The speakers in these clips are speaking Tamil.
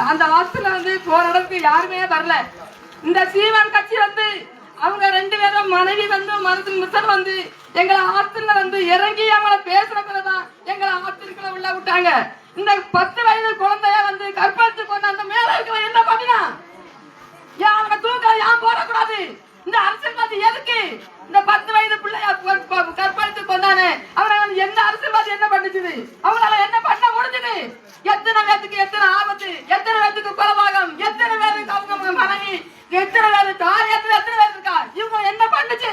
அந்த ஆத்துல வந்து போற அளவுக்கு யாருமே வரல. இந்த சீமான் கட்சி வந்து அவங்க 2 பேரும் மனைவி வந்து மிசன் வந்து எங்களை ஆத்துல வந்து இறங்கி அவங்கள பேசுறதுலதான் எங்களை ஆத்திற்குள்ள உள்ள விட்டாங்க. இந்த 10 வயது குழந்தைய வந்து கற்பழித்து கொண்டு அந்த மேல இருக்கிற என்ன பண்ணினா ஏன் அவங்க தூக்க ஏன் போடக்கூடாது? இந்த அரசியல்வாதி எதுக்கு இந்த 10 வயது பிள்ளைய கற்பழித்து கொண்டானே அவரை எந்த அரசியல்வாதி என்ன பண்ணுச்சு? அவங்களால என்ன பண்ண முடிஞ்சது? எத்தனை பேருக்கு எத்தனை ஆபத்து, எத்தனை பேருக்கு கொலபாகம், எத்தனை பேருக்கு அவங்க மனைவி, எத்தனை பேரு தாய், எத்தனை பேர் இருக்கா? இவங்க என்ன பண்ணுச்சு?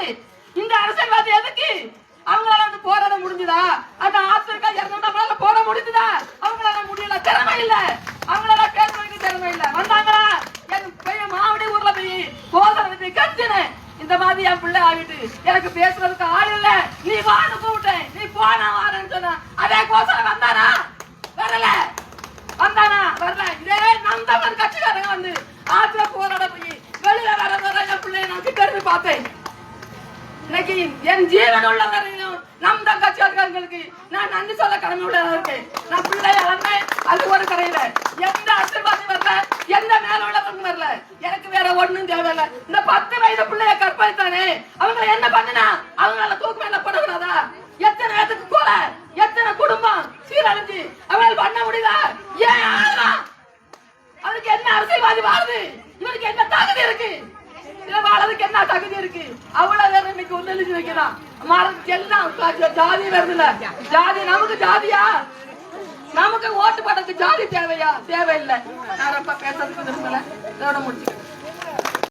இந்த அரசியல்வாதி எதுக்கு? அவங்களால வந்து போராட முடிஞ்சுதா? அந்த ஆசிரியர்கள் 200 போட முடிஞ்சுதா? அவங்களால முடியல, திறமை இல்ல. அவங்களால பேசுறதுக்கு திறமை இல்ல. வந்தாங்களா என் பையன் மாவடி ஊர்ல போய் போதுறது கத்துனு இந்த மாதிரி என் பிள்ளை ஆகிட்டு எனக்கு பேசுறதுக்கு ஆள் இல்ல, நீ வான்னு கூப்பிட்டேன், நீ போனா வாரன்னு சொன்ன. அதே கோசம் வந்தானா? வரல. வந்தானா? வரல. இதே நந்தவன் கட்சிக்காரங்க வந்து ஆத்துல போராட போய் வெளியில வர என் பிள்ளைய நான் கிட்ட இருந்து பார்த்தேன். இன்னைக்கு என் ஜீவன் உள்ள வரையிலும் நம் தான் கட்சியாளர்களுக்கு நான் நன்றி சொல்ல கடமை உள்ள இருக்கேன். நான் பிள்ளை இழந்தேன், அது ஒரு கரையில எந்த ஆசீர்வாதி வரல, எந்த மேல உள்ளவங்க வரல. எனக்கு வேற ஒண்ணும் தேவையில்லை. இந்த 10 வயது பிள்ளைய கற்பழித்தானே அவங்க என்ன பண்ணுனா அவங்களால தூக்கு மேல போடக்கூடாதா? எத்தனை பேருக்கு கொலை, எத்தனை குடும்பம் சீரழிஞ்சு அவங்களால பண்ண முடியுதா? ஏன் ஆளலாம்? அவருக்கு என்ன அரசியல்வாதி வாழுது? இவருக்கு என்ன தகுதி இருக்கு? வாழறதுக்கு என்ன தகுதி இருக்கு? அவ்வளவு பேர் இன்னைக்கு ஒண்ணு வைக்கிறான். எல்லாம் ஜாதி வருதுல. ஜாதி நமக்கு ஜாதியா? நமக்கு ஓட்டு போடுறதுக்கு ஜாதி தேவையா? தேவையில்லை. நான் ரொம்ப பேசுறதுக்கு விரும்பல. இதோட முடிச்சுக்கிறேன்.